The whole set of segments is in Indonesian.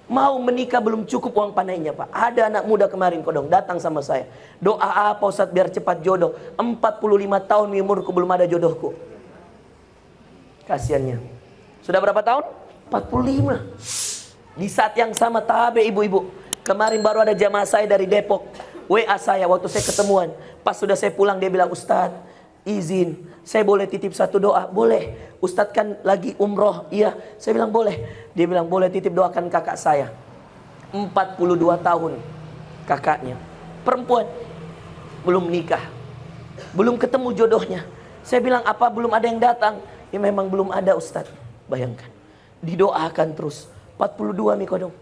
Mau menikah belum cukup uang panainya, Pak. Ada anak muda kemarin kodong datang sama saya. Doa apa Ustaz biar cepat jodoh? 45 tahun di umurku belum ada jodohku. Kasiannya. Sudah berapa tahun? 45. Di saat yang sama tabe ibu-ibu. Kemarin baru ada jamaah saya dari Depok. WA saya waktu saya ketemuan. Pas sudah saya pulang dia bilang, Ustaz izin, saya boleh titip satu doa? Boleh. Ustadz kan lagi umroh. Iya. Saya bilang boleh. Dia bilang boleh titip doakan kakak saya. 42 tahun kakaknya. Perempuan. Belum nikah. Belum ketemu jodohnya. Saya bilang apa belum ada yang datang? Ya memang belum ada Ustadz. Bayangkan. Didoakan terus. 42 nih kodong.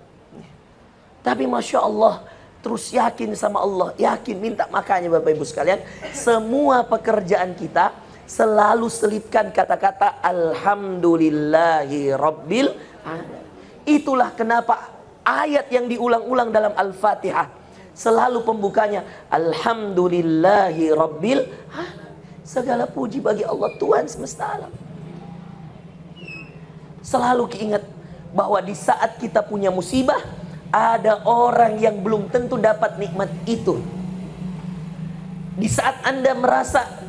Tapi Masya Allah. Terus yakin sama Allah. Yakin minta. Makanya Bapak Ibu sekalian. Semua pekerjaan kita selalu selipkan kata-kata Alhamdulillahi Rabbil Alamin. Itulah kenapa ayat yang diulang-ulang dalam Al-Fatihah selalu pembukanya Alhamdulillahi Rabbil Alamin. Segala puji bagi Allah Tuhan semesta alam. Selalu ingat bahwa di saat kita punya musibah, ada orang yang belum tentu dapat nikmat itu. Di saat Anda merasa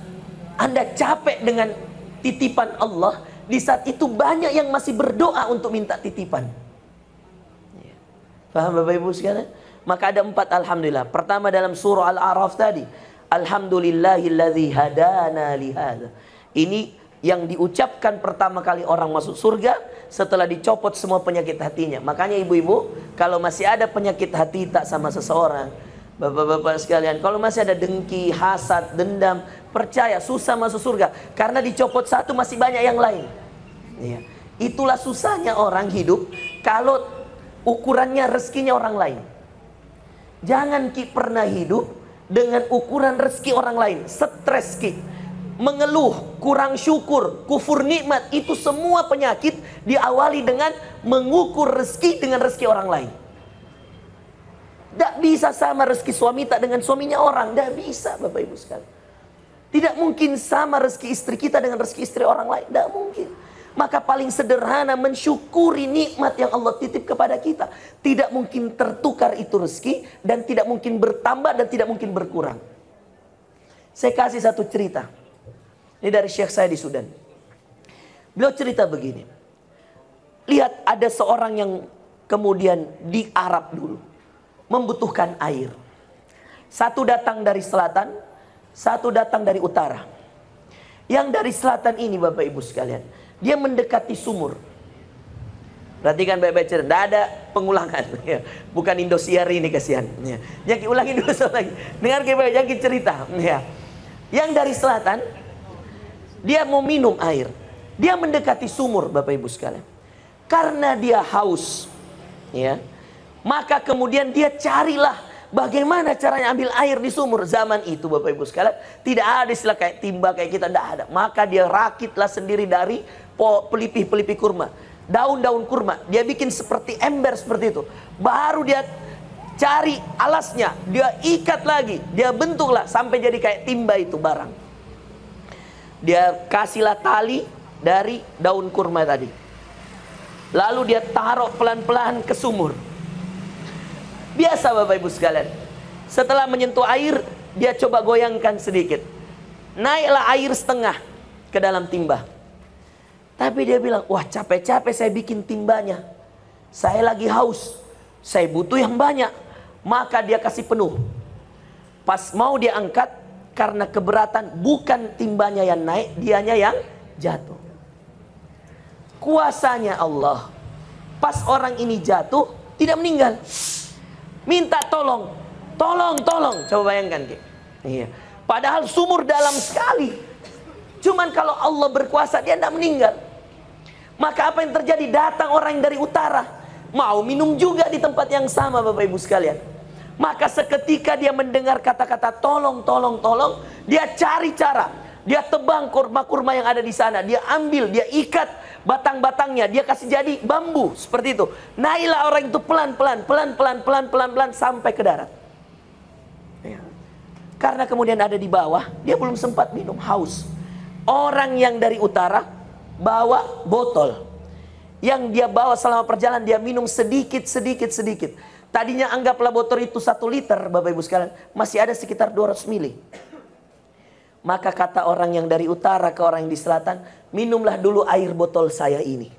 Anda capek dengan titipan Allah, di saat itu banyak yang masih berdoa untuk minta titipan. Paham Bapak Ibu sekalian? Maka ada 4 alhamdulillah. Pertama dalam surah Al-A'raf tadi, Alhamdulillahilladzi hadana lihada. Ini yang diucapkan pertama kali orang masuk surga setelah dicopot semua penyakit hatinya. Makanya ibu-ibu, kalau masih ada penyakit hati tak sama seseorang, bapak-bapak sekalian, kalau masih ada dengki, hasad, dendam, percaya susah masuk surga. Karena dicopot satu masih banyak yang lain. Ya. Itulah susahnya orang hidup kalau ukurannya rezekinya orang lain. Jangan pernah hidup dengan ukuran rezeki orang lain. Stres mengeluh, kurang syukur, kufur nikmat. Itu semua penyakit diawali dengan mengukur rezeki dengan rezeki orang lain. Tidak bisa sama rezeki suami tak dengan suaminya orang. Tidak bisa Bapak Ibu sekalian. Tidak mungkin sama rezeki istri kita dengan rezeki istri orang lain. Tidak mungkin. Maka paling sederhana mensyukuri nikmat yang Allah titip kepada kita. Tidak mungkin tertukar itu rezeki. Dan tidak mungkin bertambah dan tidak mungkin berkurang. Saya kasih satu cerita. Ini dari syekh saya di Sudan. Beliau cerita begini. Lihat ada seorang yang kemudian di Arab dulu. Membutuhkan air. Satu datang dari selatan, satu datang dari utara. Yang dari selatan ini Bapak Ibu sekalian, dia mendekati sumur. Perhatikan baik-baik cerita, tidak ada pengulangan. Bukan Indosiar ini kasihan. Yang ulangi dulu lagi. Dengar baik-baik, yang cerita. Yang dari selatan, dia mau minum air. Dia mendekati sumur Bapak Ibu sekalian. Karena dia haus. Ya. Maka kemudian dia carilah bagaimana caranya ambil air di sumur. Zaman itu Bapak Ibu sekalian tidak ada istilah kayak timba kayak kita, tidak ada. Maka dia rakitlah sendiri dari pelipih-pelipih kurma, daun-daun kurma. Dia bikin seperti ember seperti itu. Baru dia cari alasnya, dia ikat lagi, dia bentuklah sampai jadi kayak timba itu barang. Dia kasihlah tali dari daun kurma tadi. Lalu dia taruh pelan-pelan ke sumur. Biasa Bapak Ibu sekalian. Setelah menyentuh air, dia coba goyangkan sedikit. Naiklah air setengah ke dalam timba. Tapi dia bilang, wah capek-capek saya bikin timbanya. Saya lagi haus. Saya butuh yang banyak. Maka dia kasih penuh. Pas mau dia angkat, karena keberatan, bukan timbanya yang naik, dianya yang jatuh. Kuasanya Allah. Pas orang ini jatuh, tidak meninggal. Minta tolong. Tolong. Coba bayangkan. Iya. Padahal sumur dalam sekali. Cuman kalau Allah berkuasa, dia tidak meninggal. Maka apa yang terjadi? Datang orang yang dari utara. Mau minum juga di tempat yang sama Bapak Ibu sekalian. Maka seketika dia mendengar kata-kata tolong. Dia cari cara. Dia tebang kurma-kurma yang ada di sana. Dia ambil, dia ikat batang-batangnya. Dia kasih jadi bambu. Seperti itu. Naiklah orang itu pelan-pelan sampai ke darat. Ya. Karena kemudian ada di bawah, dia belum sempat minum, haus. Orang yang dari utara bawa botol. yang dia bawa selama perjalanan, dia minum sedikit. Tadinya anggaplah botol itu 1 liter, Bapak Ibu sekalian, masih ada sekitar 200 mili. Maka kata orang yang dari utara ke orang yang di selatan, minumlah dulu air botol saya ini.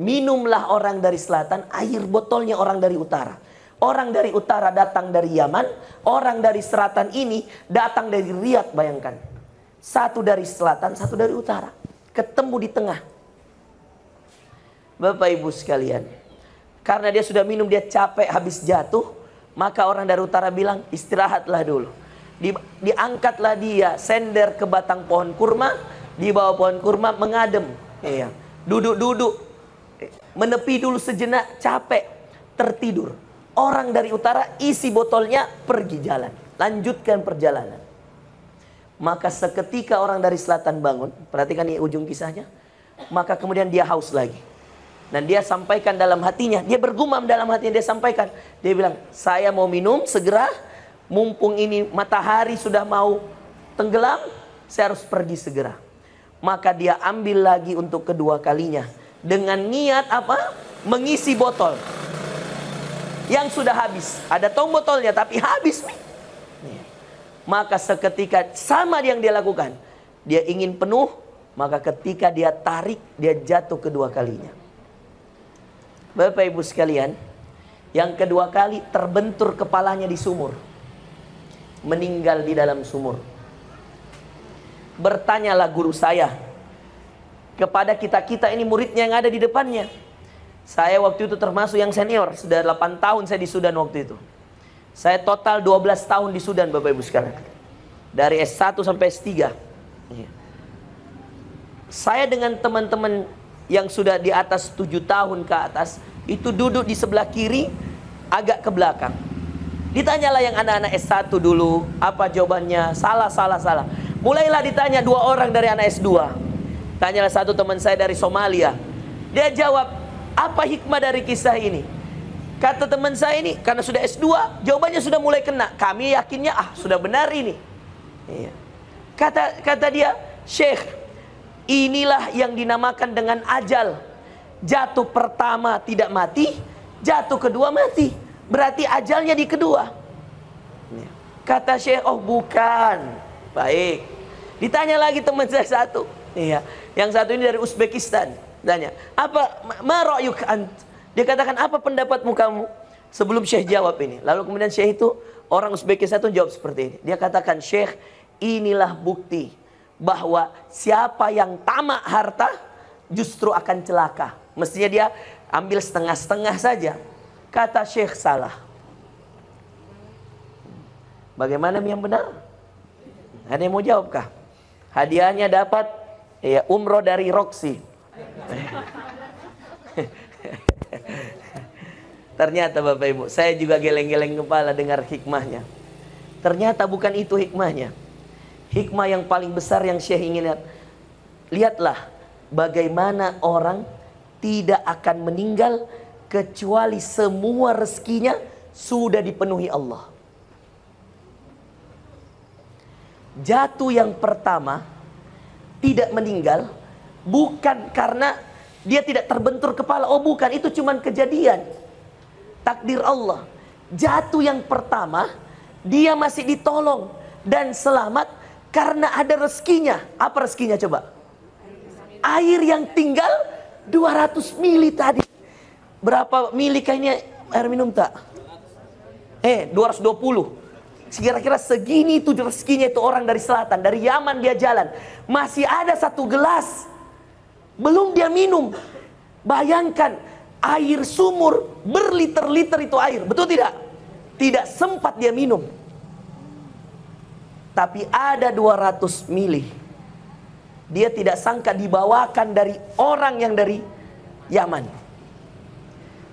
Minumlah orang dari selatan air botolnya orang dari utara. Orang dari utara datang dari Yaman, orang dari selatan ini datang dari Riyadh, bayangkan. Satu dari selatan, satu dari utara. Ketemu di tengah. Bapak Ibu sekalian, karena dia sudah minum, dia capek, habis jatuh, maka orang dari utara bilang, istirahatlah dulu. Diangkatlah dia, sender ke batang pohon kurma, di bawah pohon kurma mengadem. Iya. Duduk-duduk, menepi dulu sejenak, capek, tertidur. Orang dari utara isi botolnya, pergi jalan, lanjutkan perjalanan. Maka seketika orang dari selatan bangun, perhatikan ini ujung kisahnya. Maka kemudian dia haus lagi. Dan dia sampaikan dalam hatinya, dia bergumam dalam hatinya, dia sampaikan. Dia bilang, saya mau minum segera, mumpung ini matahari sudah mau tenggelam, saya harus pergi segera. Maka dia ambil lagi untuk kedua kalinya. Dengan niat apa? Mengisi botol yang sudah habis. Ada tong botolnya tapi habis nih. Maka seketika sama yang dia lakukan, dia ingin penuh. Maka ketika dia tarik, dia jatuh kedua kalinya. Bapak Ibu sekalian, yang kedua kali terbentur kepalanya di sumur, meninggal di dalam sumur. Bertanyalah guru saya kepada kita ini muridnya yang ada di depannya. Saya waktu itu termasuk yang senior, sudah 8 tahun saya di Sudan waktu itu. Saya total 12 tahun di Sudan, Bapak Ibu sekalian. Dari S1 sampai S3. Saya dengan teman-teman yang sudah di atas 7 tahun ke atas, itu duduk di sebelah kiri, agak ke belakang. Ditanyalah yang anak-anak S1 dulu, apa jawabannya? Salah. Mulailah ditanya 2 orang dari anak S2. Tanyalah satu teman saya dari Somalia. Dia jawab, apa hikmah dari kisah ini? Kata teman saya ini, karena sudah S2, jawabannya sudah mulai kena. Kami yakinnya, sudah benar ini. Iya. Kata dia, Syekh, inilah yang dinamakan dengan ajal. Jatuh pertama tidak mati, jatuh kedua mati. Berarti ajalnya di kedua. Kata Syekh, oh bukan. Baik. Ditanya lagi teman saya satu. Iya. Yang satu ini dari Uzbekistan. Tanya, apa ma ra'yuk ant? Dia katakan, apa pendapatmu kamu? Sebelum Syekh jawab ini. Lalu kemudian Syekh itu, orang Uzbekistan itu jawab seperti ini. Dia katakan, Syekh, inilah bukti bahwa siapa yang tamak harta justru akan celaka. Mestinya dia ambil setengah-setengah saja. Kata Syekh, salah. Bagaimana yang benar? Ada yang mau jawabkah? Hadiahnya dapat umroh dari Roxy. Ternyata Bapak Ibu, saya juga geleng-geleng kepala dengar hikmahnya. Ternyata bukan itu hikmahnya. Hikmah yang paling besar yang Syekh ingin lihat. Lihatlah bagaimana orang tidak akan meninggal kecuali semua rezekinya sudah dipenuhi Allah. Jatuh yang pertama tidak meninggal bukan karena dia tidak terbentur kepala. Oh bukan, itu cuma kejadian takdir Allah. Jatuh yang pertama dia masih ditolong dan selamat karena ada rezekinya. Apa rezekinya coba? Air yang tinggal 200 mili tadi. Berapa mili kayaknya air minum tak? 220. Kira-kira segini itu rezekinya itu orang dari selatan, dari Yaman dia jalan. Masih ada 1 gelas. Belum dia minum. Bayangkan air sumur berliter-liter itu air. Betul tidak? Tidak sempat dia minum. Tapi ada 200 mili. Dia tidak sangka dibawakan dari orang yang dari Yaman.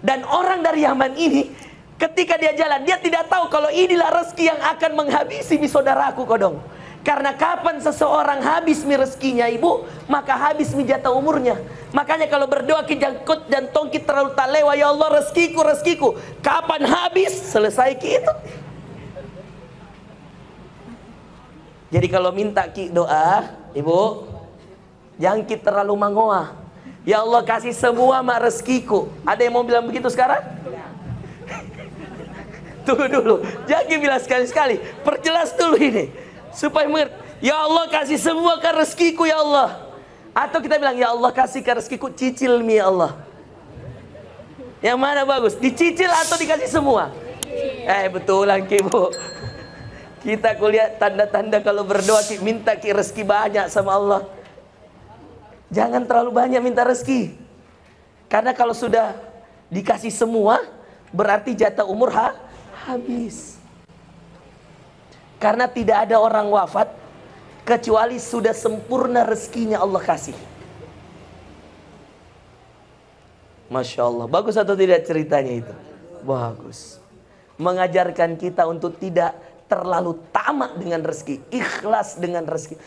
Dan orang dari Yaman ini ketika dia jalan, dia tidak tahu kalau inilah rezeki yang akan menghabisi saudaraku kodong. Karena kapan seseorang habis rezekinya ibu, maka habis jatah umurnya. Makanya kalau berdoa kijangkut dan tongkit terlalu talewa, ya Allah rezekiku. Kapan habis, selesai gitu. Jadi kalau minta ki doa, ibu, jangkit terlalu mangoa. Ya Allah kasih semua mak rezekiku. Ada yang mau bilang begitu sekarang? Tunggu dulu, jangan bilang sekali-sekali. Perjelas dulu ini supaya mengerti. Ya Allah kasih semua kan rezekiku ya Allah. Atau kita bilang ya Allah kasihkan rezekiku, cicil mi ya Allah. Yang mana bagus? Dicicil atau dikasih semua? Betulan Ki Bu. Kita kuliah tanda-tanda kalau berdoa Ki, minta Ki rezeki banyak sama Allah. Jangan terlalu banyak minta rezeki. Karena kalau sudah dikasih semua, berarti jatah umur habis. Karena tidak ada orang wafat kecuali sudah sempurna rezekinya Allah kasih. Masya Allah. Bagus atau tidak ceritanya itu? Bagus. Mengajarkan kita untuk tidak terlalu tamak dengan rezeki, ikhlas dengan rezeki.